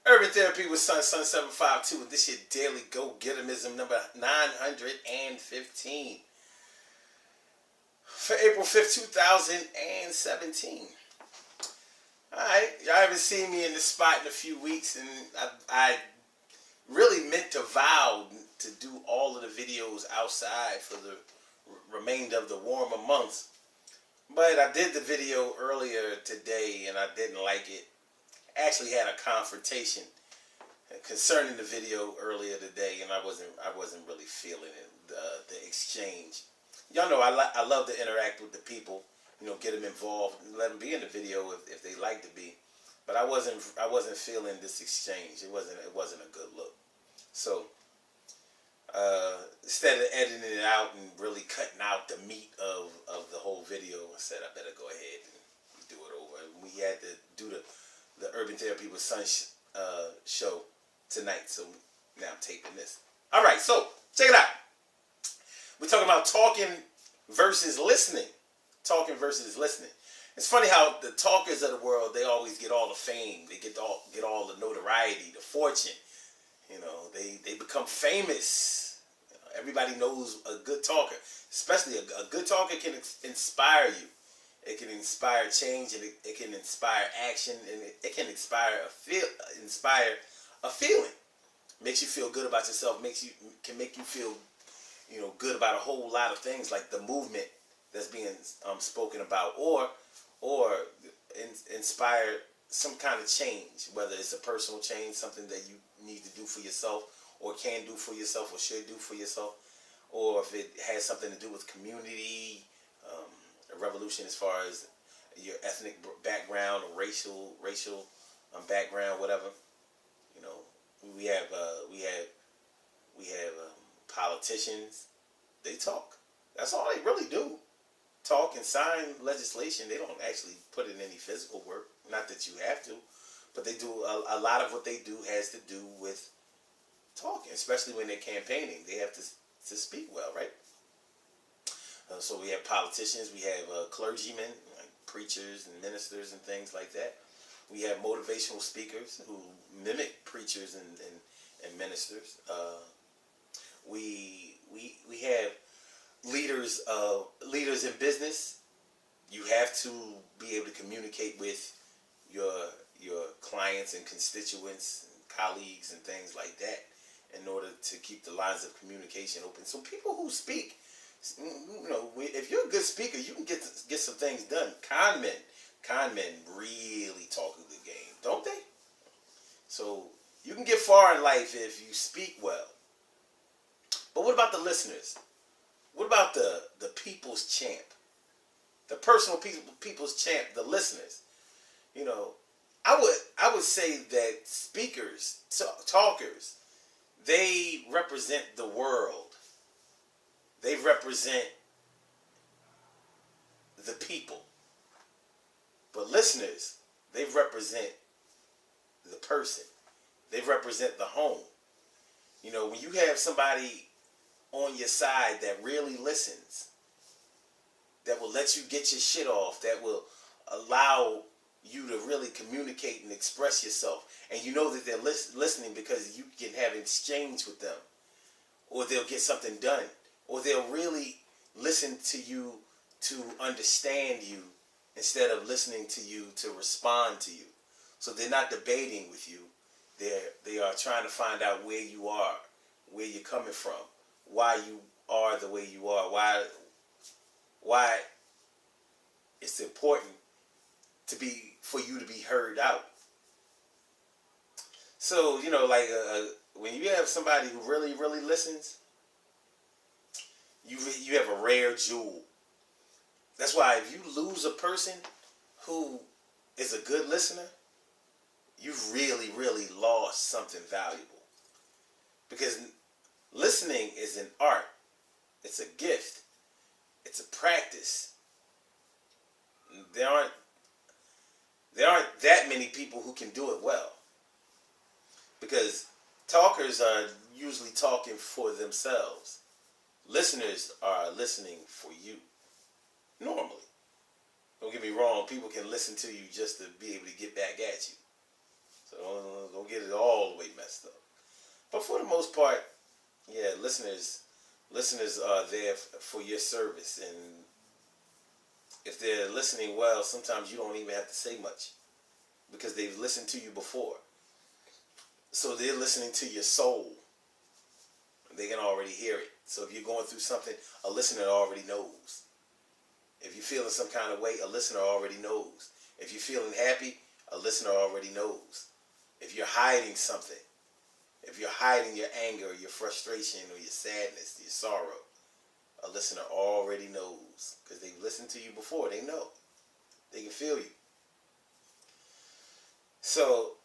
Urban Therapy with Sun752, and this your daily go-getterism number 915 for April 5th, 2017. Alright, y'all haven't seen me in this spot in a few weeks, and I really meant to vow to do all of the videos outside for the remainder of the warmer months. But I did the video earlier today and I didn't like it. Actually had a confrontation concerning the video earlier today, and I wasn't really feeling it, the exchange. Y'all know I love to interact with the people, get them involved, let them be in the video if they like to be. But I wasn't feeling this exchange. It wasn't a good look. So instead of editing it out and really cutting out the meat of the whole video, I said I better go ahead and do it over. We had to do the Urban Therapy with Sun show tonight, so now I'm taping this. All right, so check it out. We're talking about talking versus listening. Talking versus listening. It's funny how the talkers of the world, they always get all the fame. They get all the notoriety, the fortune. They become famous. Everybody knows a good talker. Especially a good talker can inspire you. It can inspire change, and it can inspire action, and it can inspire a feeling. Makes you feel good about yourself. Can make you feel, good about a whole lot of things, like the movement that's being spoken about, or inspire some kind of change, whether it's a personal change, something that you need to do for yourself, or can do for yourself, or should do for yourself, or if it has something to do with community, a revolution as far as your ethnic background or racial background, whatever. We have politicians. They talk. That's all they really do. Talk and sign legislation. They don't actually put in any physical work. Not that you have to, but they do. A lot of what they do has to do with talking, especially when they're campaigning. They have to speak well, right? So we have politicians, we have clergymen, like preachers and ministers and things like that. We have motivational speakers who mimic preachers and ministers. We have leaders in business. You have to be able to communicate with your clients and constituents and colleagues and things like that in order to keep the lines of communication open. So people who speak, if you're a good speaker, you can get some things done. Con men really talk a good game, don't they? So you can get far in life if you speak well. But what about the listeners? What about the people's champ? The personal people's champ, the listeners? I would say that speakers, talkers, they represent the world. They represent the people. But listeners, they represent the person. They represent the home. When you have somebody on your side that really listens, that will let you get your shit off, that will allow you to really communicate and express yourself, and you know that they're listening because you can have an exchange with them, or they'll get something done, or they'll really listen to you to understand you instead of listening to you to respond to you. So they're not debating with you. They are trying to find out where you are, where you're coming from, why you are the way you are, why it's important for you to be heard out. So, when you have somebody who really, really listens, you have a rare jewel. That's why if you lose a person who is a good listener, you've really, really lost something valuable. Because listening is an art. It's a gift. It's a practice. There aren't that many people who can do it well. Because talkers are usually talking for themselves. Listeners are listening for you. Normally. Don't get me wrong, people can listen to you just to be able to get back at you. So don't get it all the way messed up. But for the most part, yeah, listeners are there for your service, and if they're listening well, sometimes you don't even have to say much because they've listened to you before. So they're listening to your soul. They can already hear it. So if you're going through something, a listener already knows. If you're feeling some kind of way, a listener already knows. If you're feeling happy, a listener already knows. If you're hiding something, if you're hiding your anger, your frustration, or your sadness, your sorrow, a listener already knows because they've listened to you before. They know. They can feel you. So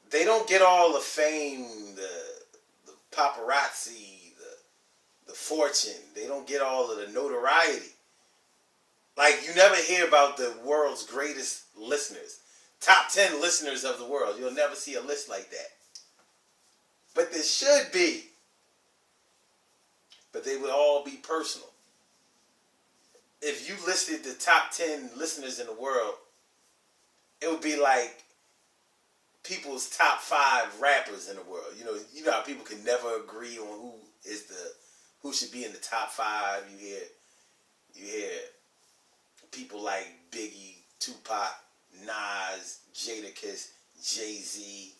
they don't get all the fame, the paparazzi, the fortune. They don't get all of the notoriety. Like, you never hear about the world's greatest listeners. Top 10 listeners of the world. You'll never see a list like that. But there should be. But they would all be personal. If you listed the top 10 listeners in the world, it would be like people's top 5 rappers in the world. You know how people can never agree on who should be in the top 5. You hear people like Biggie, Tupac, Nas, Jadakiss, Jay-Z,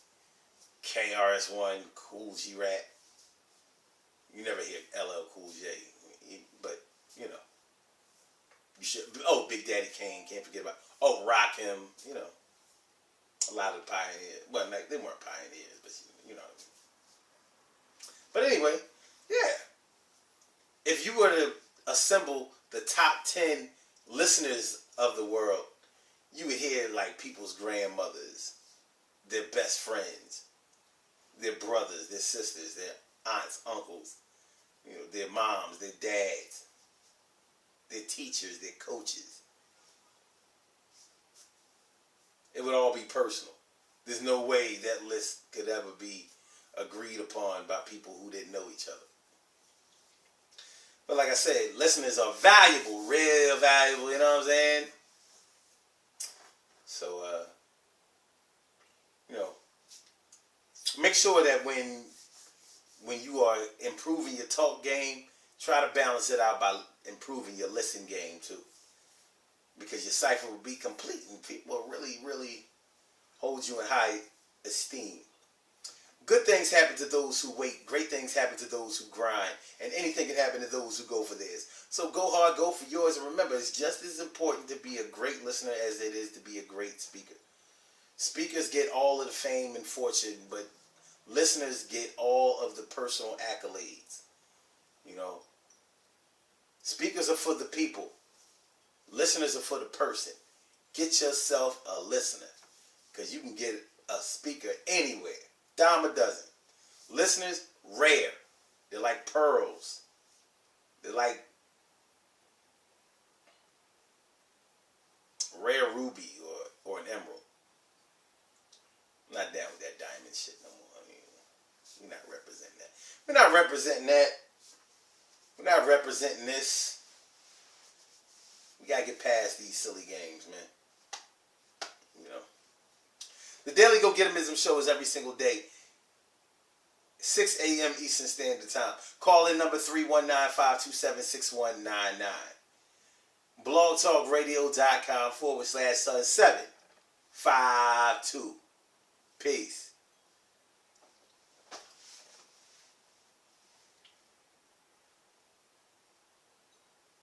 KRS-One, Cool G-Rap. You never hear LL Cool J, but you should. Oh, Big Daddy Kane, can't forget about. Oh, Rakim, a lot of the pioneers. Well, they weren't pioneers, but you know. But anyway, yeah. If you were to assemble the top 10 listeners of the world, you would hear like people's grandmothers, their best friends, their brothers, their sisters, their aunts, uncles, their moms, their dads, their teachers, their coaches. It would all be personal. There's no way that list could ever be agreed upon by people who didn't know each other. But like I said, listeners are valuable, real valuable, you know what I'm saying? So, make sure that when you are improving your talk game, try to balance it out by improving your listen game too. Because your cipher will be complete and people will really, really hold you in high esteem. Good things happen to those who wait. Great things happen to those who grind. And anything can happen to those who go for theirs. So go hard, go for yours. And remember, it's just as important to be a great listener as it is to be a great speaker. Speakers get all of the fame and fortune, but listeners get all of the personal accolades. Speakers are for the people. Listeners are for the person. Get yourself a listener, because you can get a speaker anywhere. Dime a dozen. Listeners, rare. They're like pearls. They're like rare ruby or an emerald. I'm not down with that diamond shit no more. We're not representing that. We're not representing that. We're not representing this. We gotta get past these silly games, man. The Daily Go Getimism show is every single day, 6 a.m. Eastern Standard Time. Call in number 319-527-6199. blogtalkradio.com/Sun752. Peace.